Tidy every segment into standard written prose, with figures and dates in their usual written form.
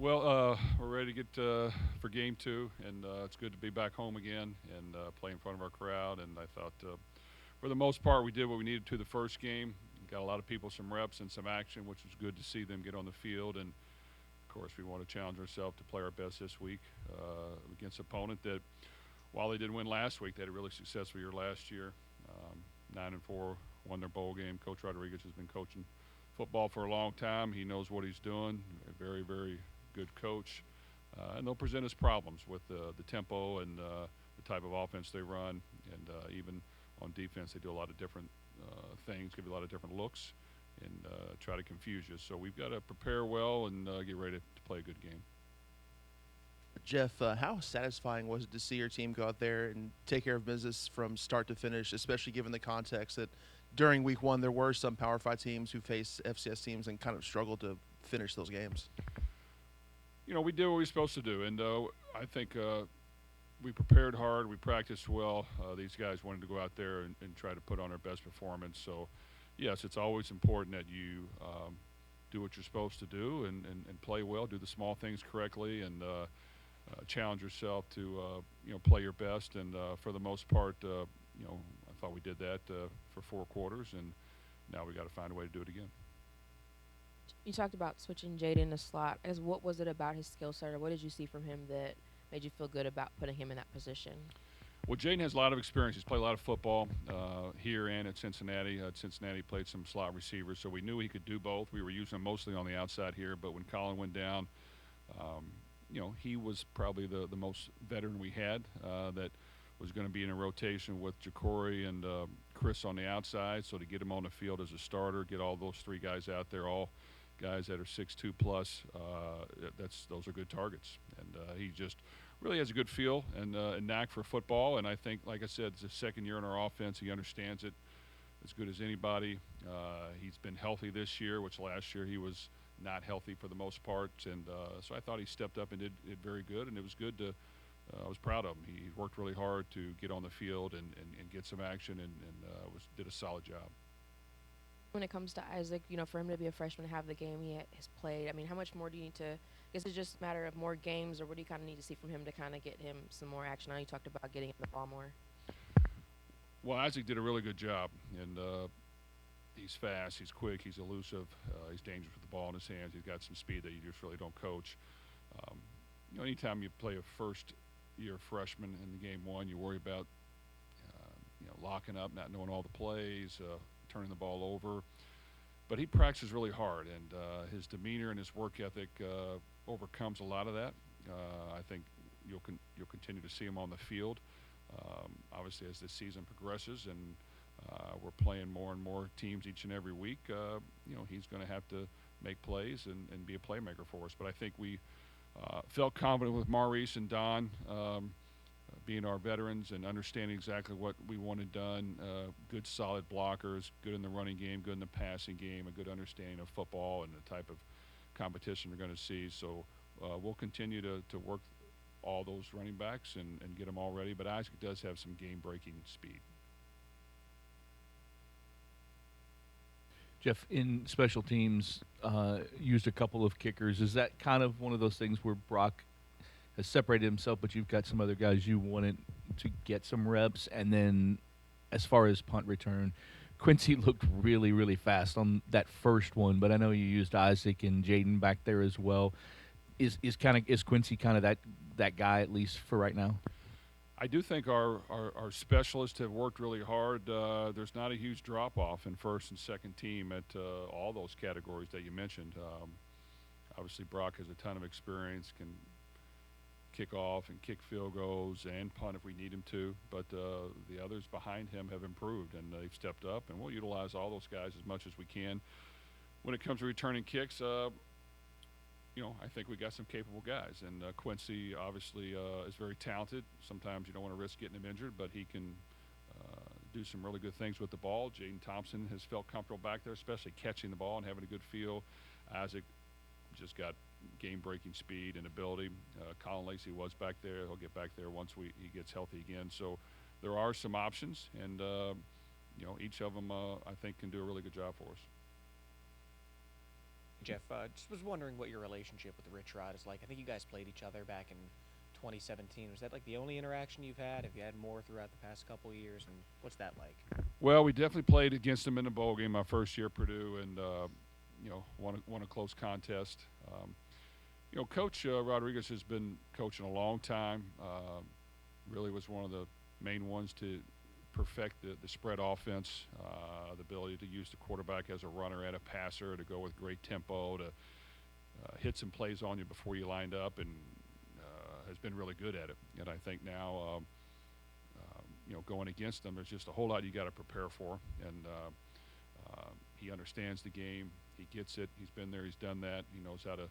Well, we're ready to get for game two, and it's good to be back home again and play in front of our crowd. And I thought, for the most part, we did what we needed to the first game. Got a lot of people some reps and some action, which was good to see them get on the field. And of course, we want to challenge ourselves to play our best this week against an opponent that, while they did win last week, they had a really successful year last year. 9-4, won their bowl game. Coach Rodriguez has been coaching football for a long time. He knows what he's doing. A very, very good coach. And they'll present us problems with the tempo and the type of offense they run. And even on defense, they do a lot of different things, give you a lot of different looks, and try to confuse you. So we've got to prepare well and get ready to play a good game. Jeff, how satisfying was it to see your team go out there and take care of business from start to finish, especially given the context that during week one there were some Power 5 teams who faced FCS teams and kind of struggled to finish those games? We did what we were supposed to do, and I think we prepared hard. We practiced well. These guys wanted to go out there and try to put on their best performance. So, yes, it's always important that you do what you're supposed to do and play well, do the small things correctly, and challenge yourself to play your best. And for the most part, I thought we did that for 4 quarters, and now we got to find a way to do it again. You talked about switching Jaden to slot. As what was it about his skill set, or what did you see from him that made you feel good about putting him in that position? Well, Jaden has a lot of experience. He's played a lot of football here and at Cincinnati. At Cincinnati, he played some slot receivers, so we knew he could do both. We were using him mostly on the outside here, but when Colin went down, he was probably the most veteran we had that was going to be in a rotation with Ja'Cory and Chris on the outside. So to get him on the field as a starter, get all those three guys out there, all guys that are 6'2 plus, those are good targets. And he just really has a good feel and a knack for football. And I think, like I said, it's his second year in our offense. He understands it as good as anybody. He's been healthy this year, which last year he was not healthy for the most part. And so I thought he stepped up and did very good. And it was good to I was proud of him. He worked really hard to get on the field and get some action and did a solid job. When it comes to Isaac, for him to be a freshman and have the game he has played, I mean, how much more do you need to? I guess it's just a matter of more games, or what do you kind of need to see from him to kind of get him some more action? I know you talked about getting him the ball more. Well, Isaac did a really good job, and he's fast, he's quick, he's elusive, he's dangerous with the ball in his hands. He's got some speed that you just really don't coach. Anytime you play a first-year freshman in the game one, you worry about locking up, not knowing all the plays, turning the ball over. But he practices really hard, and his demeanor and his work ethic overcomes a lot of that. I think you'll continue to see him on the field. Obviously, as the season progresses and we're playing more and more teams each and every week, he's going to have to make plays and be a playmaker for us. But I think we felt confident with Maurice and Don being our veterans and understanding exactly what we wanted done. Good, solid blockers, good in the running game, good in the passing game, a good understanding of football and the type of competition we're going to see. So we'll continue to work all those running backs and get them all ready. But Isaac does have some game-breaking speed. Jeff, in special teams, used a couple of kickers. Is that kind of one of those things where Brock has separated himself, but you've got some other guys you wanted to get some reps? And then as far as punt return, Quincy looked really, really fast on that first one, but I know you used Isaac and Jaden back there as well. Is Quincy kind of that guy, at least for right now? I do think our specialists have worked really hard. There's not a huge drop-off in first and second team at all those categories that you mentioned. Obviously, Brock has a ton of experience, can kick off and kick field goals and punt if we need him to. But the others behind him have improved, and they've stepped up, and we'll utilize all those guys as much as we can. When it comes to returning kicks, I think we got some capable guys, and Quincy obviously is very talented. Sometimes you don't want to risk getting him injured, but he can do some really good things with the ball. Jaden Thompson has felt comfortable back there, especially catching the ball and having a good feel. Isaac just got game-breaking speed and ability. Colin Lacey was back there. He'll get back there once he gets healthy again. So there are some options, and each of them I think can do a really good job for us. Jeff, just was wondering what your relationship with Rich Rod is like. I think you guys played each other back in 2017. Was that like the only interaction you've had? Have you had more throughout the past couple of years? And what's that like? Well, we definitely played against them in the bowl game my first year at Purdue, and won a close contest. Coach Rodriguez has been coaching a long time. Really was one of the main ones to perfect the spread offense, the ability to use the quarterback as a runner and a passer, to go with great tempo, to hit some plays on you before you lined up, and has been really good at it. And I think now, going against them, there's just a whole lot you got to prepare for. And he understands the game. He gets it. He's been there. He's done that. He knows how to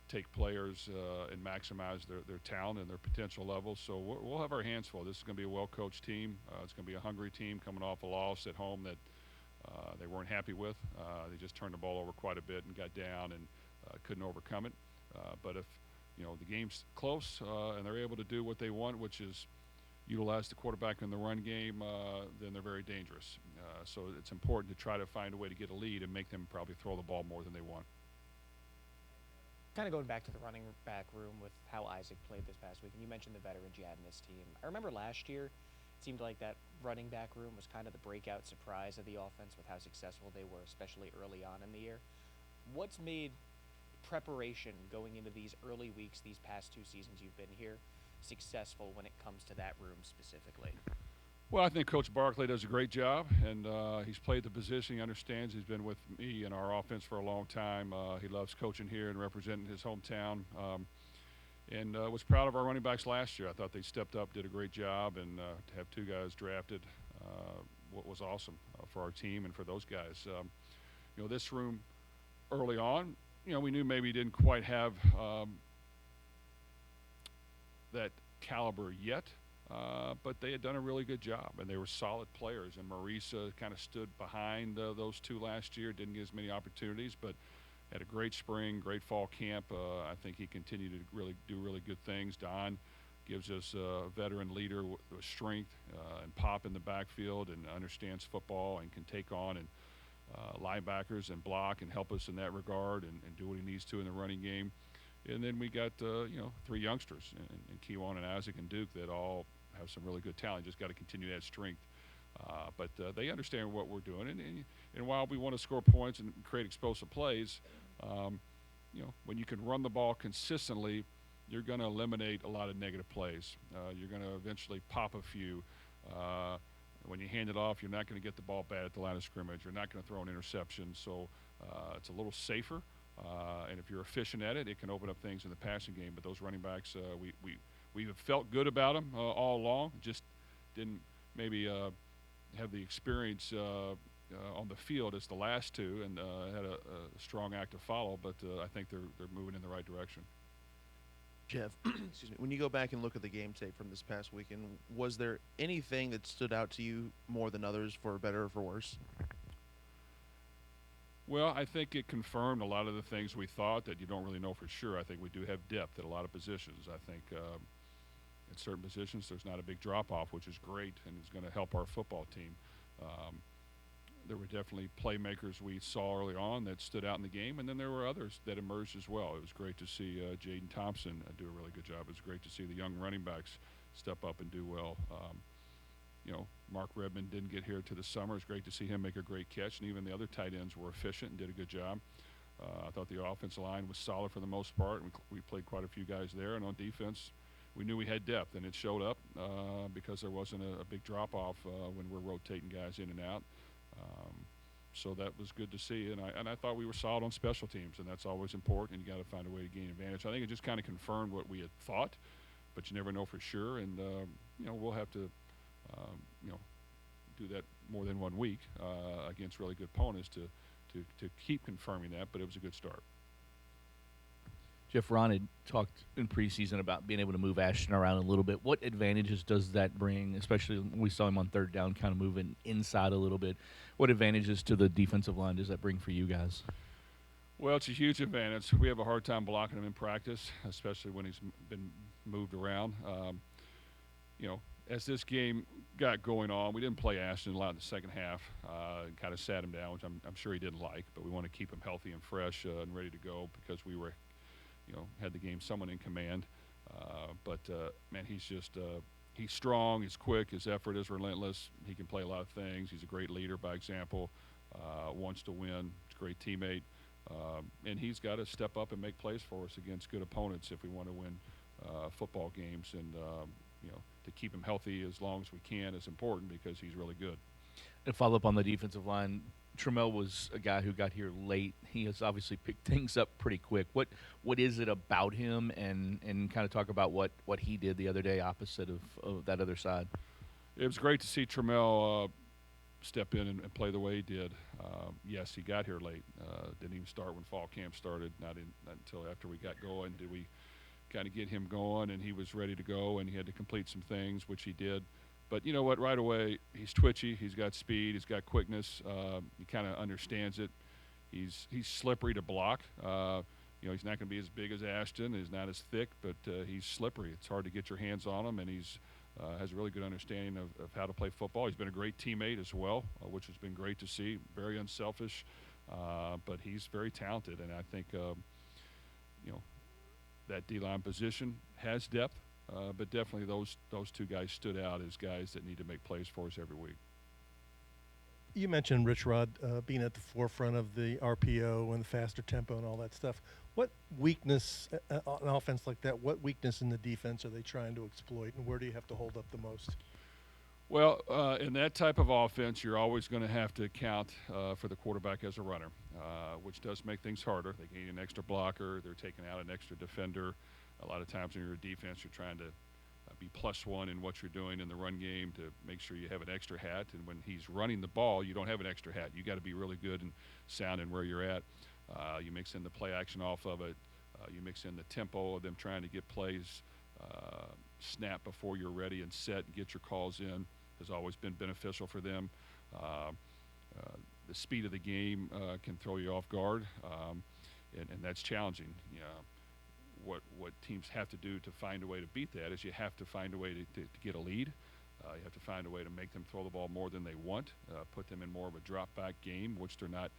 take players and maximize their talent and their potential levels. So we'll have our hands full. This is going to be a well-coached team. It's going to be a hungry team coming off a loss at home that they weren't happy with. They just turned the ball over quite a bit and got down and couldn't overcome it. But if the game's close and they're able to do what they want, which is utilize the quarterback in the run game, then they're very dangerous. So it's important to try to find a way to get a lead and make them probably throw the ball more than they want. Kind of going back to the running back room with how Isaac played this past week, and you mentioned the veterans you had in this team. I remember last year, it seemed like that running back room was kind of the breakout surprise of the offense with how successful they were, especially early on in the year. What's made preparation going into these early weeks, these past 2 seasons you've been here, successful when it comes to that room specifically? Well, I think Coach Barkley does a great job, and he's played the position. He understands. He's been with me in our offense for a long time. He loves coaching here and representing his hometown, and was proud of our running backs last year. I thought they stepped up, did a great job, and to have 2 guys drafted what was awesome for our team and for those guys. This room early on, we knew maybe didn't quite have that caliber yet. But they had done a really good job, and they were solid players. And Maurice kind of stood behind those 2 last year, didn't get as many opportunities, but had a great spring, great fall camp. I think he continued to do really good things. Don gives us a veteran leader with strength and pop in the backfield, and understands football and can take on and linebackers and block and help us in that regard, and do what he needs to in the running game. And then we got 3 youngsters, and Keewan and Isaac and Duke, that all have some really good talent. Just got to continue that strength. But they understand what we're doing. And while we want to score points and create explosive plays, when you can run the ball consistently, you're going to eliminate a lot of negative plays. You're going to eventually pop a few. When you hand it off, you're not going to get the ball bad at the line of scrimmage. You're not going to throw an interception. So it's a little safer. And if you're efficient at it, it can open up things in the passing game. But those running backs, we have felt good about them all along. Just didn't maybe have the experience on the field as the last 2, and had a strong act to follow. But I think they're moving in the right direction. Jeff, excuse me. When you go back and look at the game tape from this past weekend, was there anything that stood out to you more than others, for better or for worse? Well, I think it confirmed a lot of the things we thought, that you don't really know for sure. I think we do have depth at a lot of positions. I think at certain positions there's not a big drop-off, which is great and is going to help our football team. There were definitely playmakers we saw early on that stood out in the game, and then there were others that emerged as well. It was great to see Jaden Thompson do a really good job. It was great to see the young running backs step up and do well. Mark Redmond didn't get here to the summer. It's great to see him make a great catch, and even the other tight ends were efficient and did a good job. I thought the offensive line was solid for the most part. We played quite a few guys there, and on defense, we knew we had depth, and it showed up because there wasn't a big drop-off when we're rotating guys in and out. So that was good to see, and I thought we were solid on special teams, and that's always important, and you got to find a way to gain advantage. I think it just kind of confirmed what we had thought, but you never know for sure, and we'll have to do that more than 1 week against really good opponents to keep confirming that, but it was a good start. Jeff, Ron had talked in preseason about being able to move Ashton around a little bit. What advantages does that bring, especially when we saw him on 3rd down kind of moving inside a little bit? What advantages to the defensive line does that bring for you guys? Well, it's a huge advantage. We have a hard time blocking him in practice, especially when he's been moved around. as this game got going on, we didn't play Ashton a lot in the second half. Kind of sat him down, which I'm sure he didn't like. But we want to keep him healthy and fresh and ready to go because we were, had the game somewhat in command. Man, he's strong. He's quick. His effort is relentless. He can play a lot of things. He's a great leader by example. Wants to win. He's a great teammate. And he's got to step up and make plays for us against good opponents if we want to win football games. And to keep him healthy as long as we can is important because he's really good. And follow up on the defensive line. Trammell was a guy who got here late. He has obviously picked things up pretty quick. What is it about him, and kind of talk about what he did the other day opposite of that other side? It was great to see Trammell step in and play the way he did. Yes, he got here late. Didn't even start when fall camp started. Not until after we got going did we kind of get him going, and he was ready to go, and he had to complete some things, which he did. But you know what? Right away, he's twitchy. He's got speed. He's got quickness. He kind of understands it. He's slippery to block. He's not going to be as big as Ashton. He's not as thick, but he's slippery. It's hard to get your hands on him, and he's has a really good understanding of how to play football. He's been a great teammate as well, which has been great to see. Very unselfish, but he's very talented, and I think that D-line position has depth. But definitely those two guys stood out as guys that need to make plays for us every week. You mentioned Rich Rod being at the forefront of the RPO and the faster tempo and all that stuff. What weakness, an offense like that, what weakness in the defense are they trying to exploit, and where do you have to hold up the most? Well, in that type of offense, you're always going to have to account for the quarterback as a runner, which does make things harder. They need an extra blocker. They're taking out an extra defender. A lot of times when you're a defense, you're trying to be +1 in what you're doing in the run game to make sure you have an extra hat. And when he's running the ball, you don't have an extra hat. You got to be really good and sound in where you're at. You mix in the play action off of it. You mix in the tempo of them trying to get plays snap before you're ready and set and get your calls in has always been beneficial for them. The speed of the game can throw you off guard, and that's challenging. What teams have to do to find a way to beat that is you have to find a way to get a lead. You have to find a way to make them throw the ball more than they want, put them in more of a drop-back game, which they're not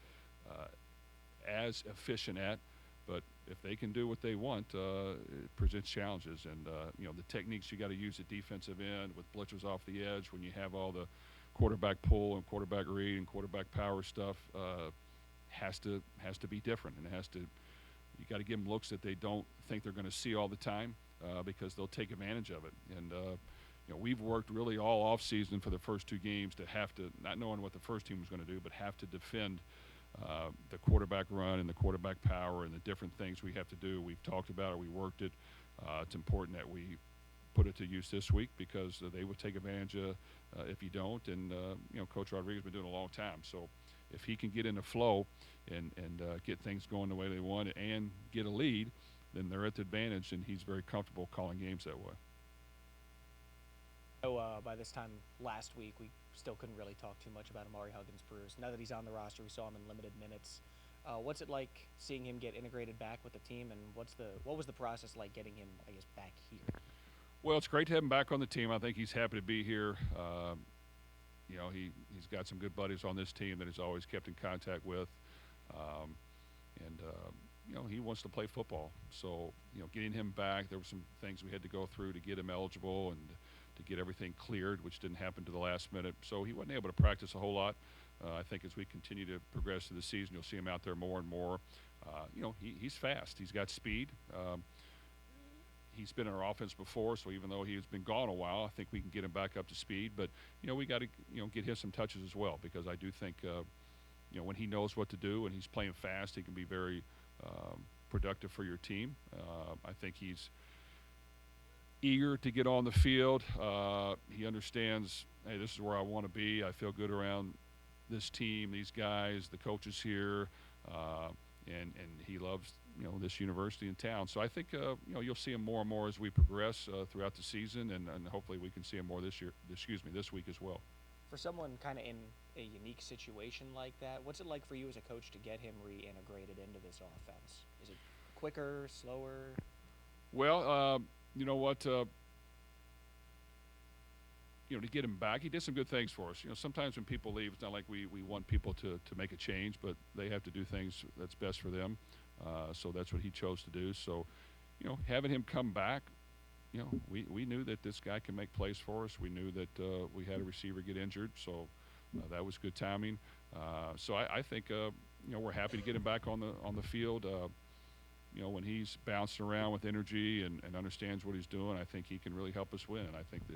as efficient at. But if they can do what they want, it presents challenges. And, the techniques you got to use at defensive end with blitzers off the edge when you have all the quarterback pull and quarterback read and quarterback power stuff has to be different. And you got to give them looks that they don't think they're going to see all the time because they'll take advantage of it. And, we've worked really all off season for the first two games to have to, not knowing what the first team was going to do, but have to defend the quarterback run and the quarterback power and the different things we have to do. We've talked about it. We worked it. It's important that we put it to use this week because they would take advantage if you don't. And, Coach Rodriguez has been doing it a long time. So if he can get in the flow and get things going the way they want and get a lead, then they're at the advantage, and he's very comfortable calling games that way. So by this time last week, we still couldn't really talk too much about Amari Huggins' bruise. Now that he's on the roster, we saw him in limited minutes. What's it like seeing him get integrated back with the team, and what was the process like getting him, back here? Well, it's great to have him back on the team. I think he's happy to be here. He's got some good buddies on this team that he's always kept in contact with. He wants to play football. So, getting him back, there were some things we had to go through to get him eligible and to get everything cleared, which didn't happen to the last minute. So he wasn't able to practice a whole lot. I think as we continue to progress through the season, you'll see him out there more and more. He's fast. He's got speed. He's been in our offense before, so even though he's been gone a while, I think we can get him back up to speed. But, we got to, get him some touches as well because I do think, when he knows what to do and he's playing fast, he can be very productive for your team. I think he's eager to get on the field. He understands, hey, this is where I want to be. I feel good around this team, these guys, the coaches here, and he loves this university in town. So I think you'll see him more and more as we progress throughout the season, and hopefully we can see him more this week as well. For someone kind of in a unique situation like that, what's it like for you as a coach to get him reintegrated into this offense? Is it quicker, slower? Well, you know what? to get him back. He did some good things for us. Sometimes when people leave, it's not like we want people to make a change, but they have to do things that's best for them. So that's what he chose to do. So, having him come back, we knew that this guy can make plays for us. We knew that we had a receiver get injured, so that was good timing. So I think we're happy to get him back on the field. When he's bouncing around with energy and understands what he's doing, I think he can really help us win. And I think that,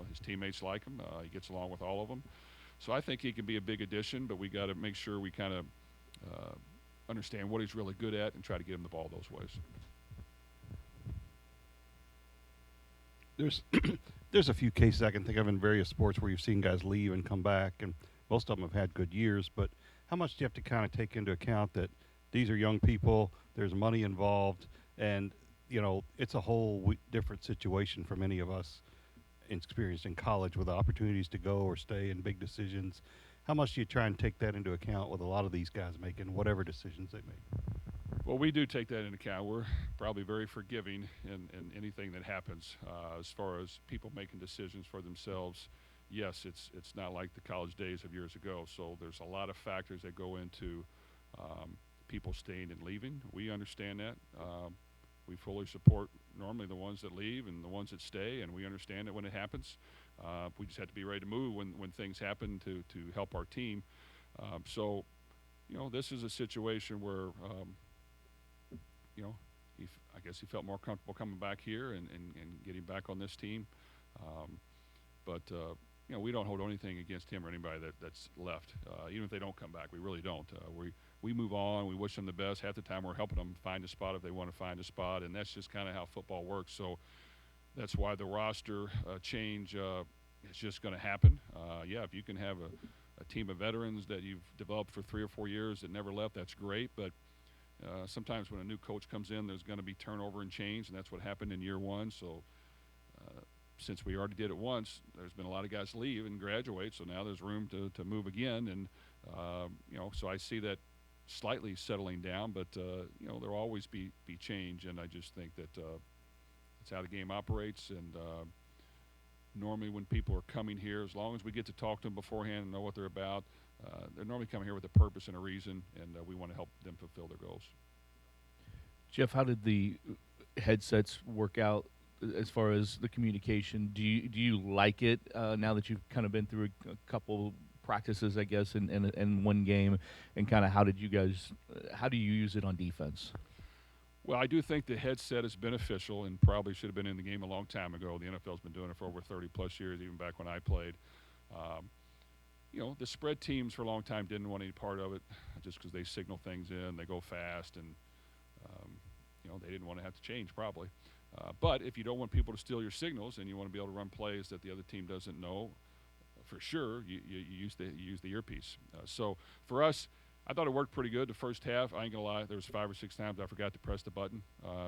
his teammates like him. He gets along with all of them. So I think he can be a big addition, but we got to make sure we kind of understand what he's really good at and try to get him the ball those ways. There's a few cases I can think of in various sports where you've seen guys leave and come back, and most of them have had good years. But how much do you have to kind of take into account that these are young people, there's money involved, and it's a whole different situation for many of us experienced in college with opportunities to go or stay and big decisions. How much do you try and take that into account with a lot of these guys making whatever decisions they make? Well, we do take that into account. We're probably very forgiving in anything that happens as far as people making decisions for themselves. Yes, it's not like the college days of years ago. So there's a lot of factors that go into people staying and leaving. We understand that. We fully support normally the ones that leave and the ones that stay, and we understand it when it happens. We just have to be ready to move when things happen to help our team. So, this is a situation where I guess he felt more comfortable coming back here and getting back on this team. But we don't hold anything against him or anybody that's left, even if they don't come back. We really don't. We move on. We wish them the best. Half the time we're helping them find a spot if they want to find a spot, and that's just kind of how football works. So that's why the roster change is just going to happen. If you can have a team of veterans that you've developed for 3 or 4 years that never left, that's great. But sometimes when a new coach comes in, there's going to be turnover and change, and that's what happened in year one. So since we already did it once, there's been a lot of guys leave and graduate, so now there's room to move again. And, so I see that slightly settling down, but, there'll always be change, and I just think that it's how the game operates. And normally when people are coming here, as long as we get to talk to them beforehand and know what they're about, they're normally coming here with a purpose and a reason, and we want to help them fulfill their goals. Jeff, how did the headsets work out as far as the communication? Do you like it now that you've kind of been through a couple practices, I guess, in one game, and kind of how do you use it on defense? Well, I do think the headset is beneficial and probably should have been in the game a long time ago. The NFL's been doing it for over 30-plus years, even back when I played. The spread teams for a long time didn't want any part of it just because they signal things in, they go fast, and, they didn't want to have to change probably. But if you don't want people to steal your signals and you want to be able to run plays that the other team doesn't know, for sure, you use the earpiece. So for us, I thought it worked pretty good the first half. I ain't gonna lie, there was 5 or 6 times I forgot to press the button,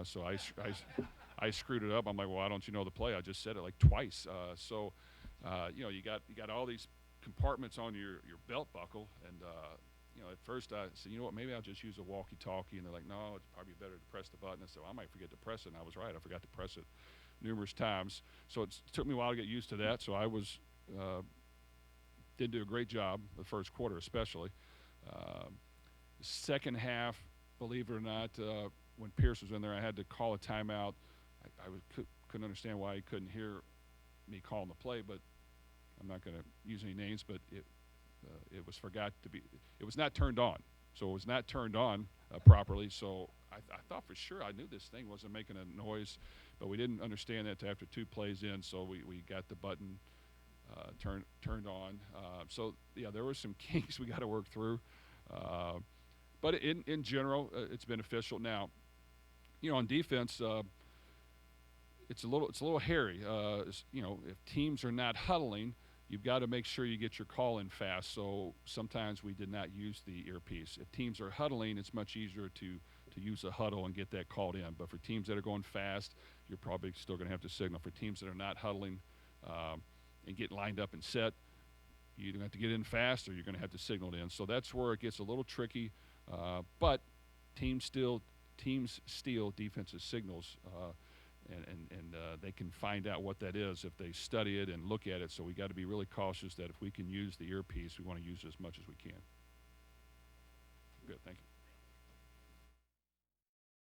so I screwed it up. I'm like, well, why don't you know the play? I just said it like twice. You got all these compartments on your belt buckle, and at first I said, maybe I'll just use a walkie-talkie, and they're like, no, it's probably better to press the button. I said, well, I might forget to press it, and I was right. I forgot to press it numerous times. So it took me a while to get used to that. So I did do a great job the first quarter, especially. Second half, believe it or not, when Pierce was in there, I had to call a timeout. I couldn't understand why he couldn't hear me calling the play, but I'm not going to use any names, but it was not turned on. So it was not turned on properly. So I thought for sure I knew this thing wasn't making a noise, but we didn't understand that after 2 plays in. So we got the button turned on. There were some kinks we got to work through. But in general, it's beneficial. Now, on defense, it's a little hairy. If teams are not huddling, you've got to make sure you get your call in fast. So sometimes we did not use the earpiece. If teams are huddling, it's much easier to use a huddle and get that called in. But for teams that are going fast, you're probably still going to have to signal. For teams that are not huddling and get lined up and set, you're going to have to get in fast, or you're going to have to signal it in. So that's where it gets a little tricky. But teams steal defensive signals. and they can find out what that is if they study it and look at it. So we got to be really cautious that if we can use the earpiece, we want to use it as much as we can. Good, thank you.